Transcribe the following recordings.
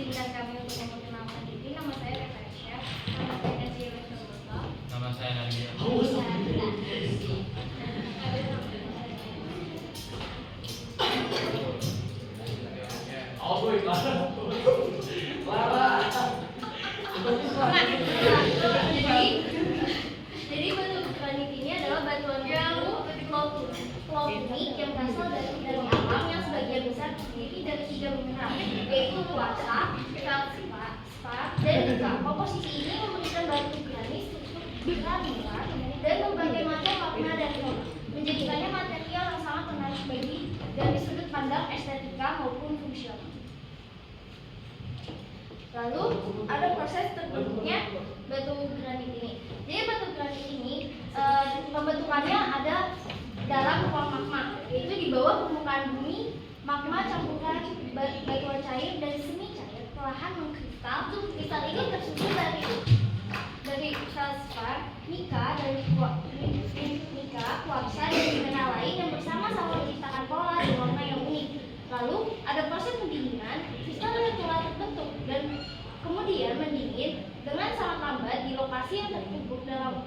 izinkan kami untuk memperkenalkan diri. Nama saya Reva. Nama saya Zira Syamullah. Nama saya Nadia. Jadi bentuk granit ini adalah batuan volkanik yang berasal dari alam yang sebagian besar terdiri dari 3 mineral, yaitu kuarsa, kalsipat, dan juga. Komposisi ini memberikan batu granit struktur granular dan berbagai macam makna dan form, menjadikannya material yang sangat menarik dari sudut pandang estetika maupun fungsional. Lalu ada proses terbentuknya batu granit ini. Jadi batu granit ini pembentukannya ada dalam ruang magma, yaitu di bawah permukaan bumi. Magma campuran batuan cair dan semi cair perlahan mengkristal. Kristal ini tersusun dari felspar, mika, kuarsa, dan mineral lain yang bersama-sama menciptakan pola dan warna yang unik. Lalu ada proses pendinginan. Kristal yang telah terbentuk dan kemudian mendingin dengan sangat lambat di lokasi yang terkubur dalam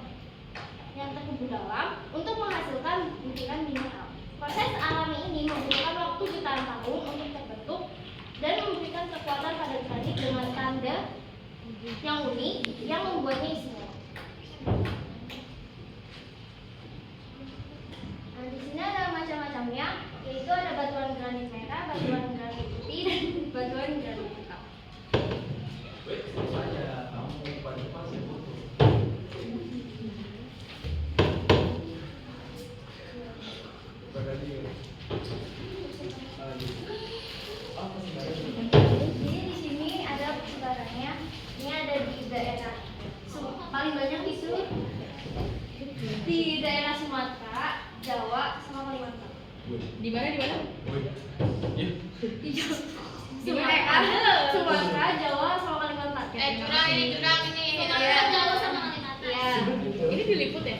untuk menghasilkan butiran mineral. Proses alami ini membutuhkan waktu jutaan tahun untuk terbentuk dan memberikan kekuatan pada granit dengan tanda yang unik yang membuatnya istimewa. Nah, di sini ada macam-macamnya, yaitu ada batuan granit merah, batuan granit putih, dan batuan granit hitam. Jadi di sini ada persebarannya. Ini ada di daerah paling banyak di daerah Sumatera, Jawa, sama Kalimantan. Di mana? Di Sumatera, Jawa, sama Kalimantan. Jurang ini Iya. Jawa sama Kalimantan. Iya. Ini diliput ya?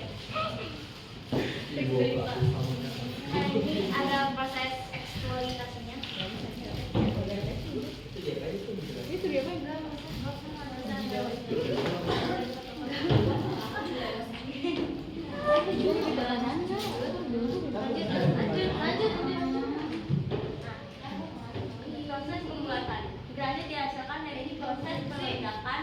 Nah, ini ada proses eksploitasinya. Itu dia apa? Proses pembuatan granit dihasilkan dari proses peledakan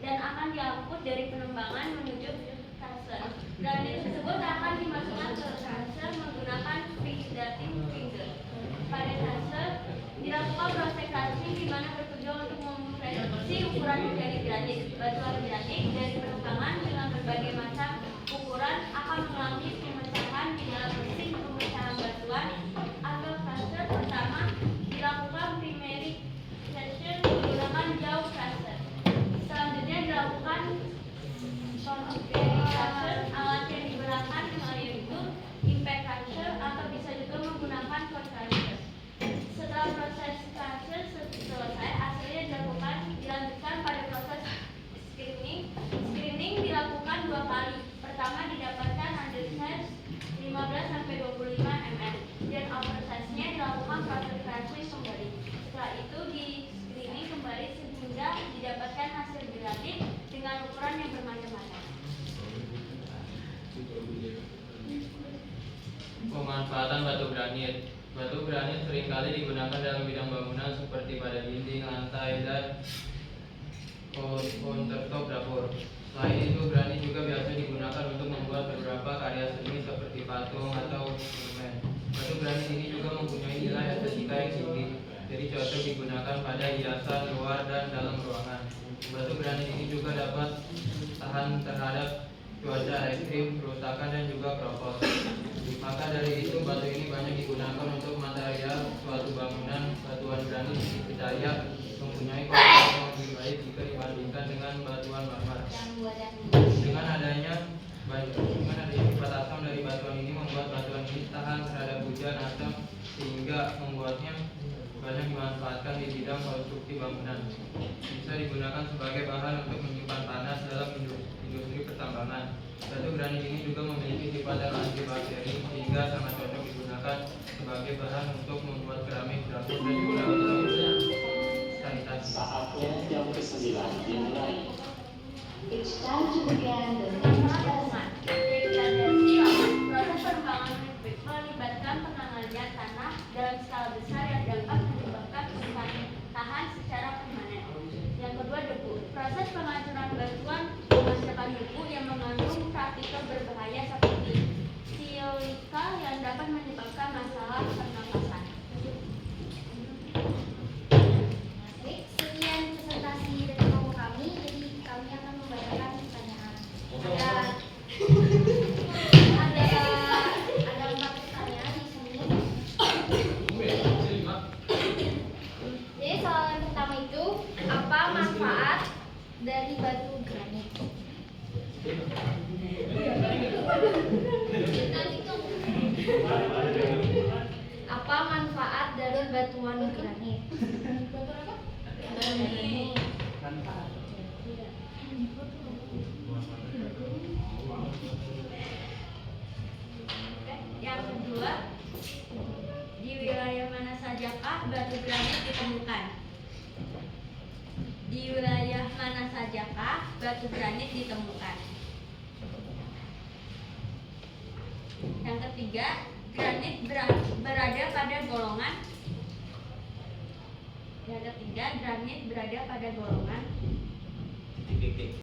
dan akan diangkut dari penembangan menuju transfer. Granit tersebut akan dimasukkan ke transfer menggunakan fixating finger. Pada transfer dilakukan proses casting di mana bertujuan untuk memprediksi ukuran dari granit. Batuan granit dari penembangan dengan berbagai macam ukuran akan mengalami pemecahan di dalam mesin pemecahan batuan atau transfer. Pertama dilakukan primary section menggunakan jaw transfer. Selanjutnya dilakukan secondary transfer. Alat yang digunakan yaitu impact transfer atau bisa juga menggunakan cold transfer. Setelah proses transfer selesai, hasilnya dilanjutkan pada proses screening. Screening dilakukan 2 kali. Pertama didapatkan undersize 15-25 mm dan oversize-nya dilakukan proses transfer kembali. Setelah itu di screening kembali sehingga didapatkan hasil granit dengan ukuran yang bermacam-macam. Pemanfaatan batu granit. Batu granit seringkali digunakan dalam bidang bangunan seperti pada dinding, lantai, dan countertop dapur. Selain itu, granit juga biasa digunakan untuk membuat beberapa karya seni seperti patung atau monumen. Batu granit ini juga mempunyai nilai estetika yang tinggi, jadi cocok digunakan pada hiasan luar dan dalam ruangan. Batu granit ini juga dapat tahan terhadap cuaca ekstrim, kerusakan, dan juga keropos. Maka dari itu batu ini banyak digunakan untuk material suatu bangunan. Batuan granit dipercaya mempunyai kualitas yang lebih baik jika dibandingkan dengan batuan marmer. Dengan adanya sifat asam dari batuan ini membuat batuan ini tahan terhadap hujan asam sehingga membuatnya banyak dimanfaatkan di bidang konstruksi bangunan. Bisa digunakan sebagai bahan untuk menyimpan panas dalam industri pertambangan. Batu granit ini juga memiliki sifat yang antibakteri sehingga sangat cocok digunakan sebagai bahan untuk membuat keramik, dapur, dan juga untuk sanitasi. lingkungan. Degradasi lahan. Proses pengembangan melibatkan penganggaran tanah dalam skala besar yang dapat menyebabkan pertahanan secara permanen. Yang kedua, debu. Proses penghancuran batuan menghasilkan debu yang mengandung partikel berbahaya seperti silika yang dapat menyebabkan masalah pernapasan. Baik, sekian presentasi dari kelompok kami. Jadi kami akan membacakan pertanyaan. Ada 4 pertanyaan di sini. Jadi soal yang pertama itu, apa manfaat dari batu granit? Apa manfaat dari batuan granit? Granit. Yang kedua, di wilayah mana sajakah batu granit ditemukan? Di wilayah mana sajakah batu granit ditemukan? Yang ketiga, granit berada pada golongan. Yang ketiga, granit berada pada golongan. Titik-titik.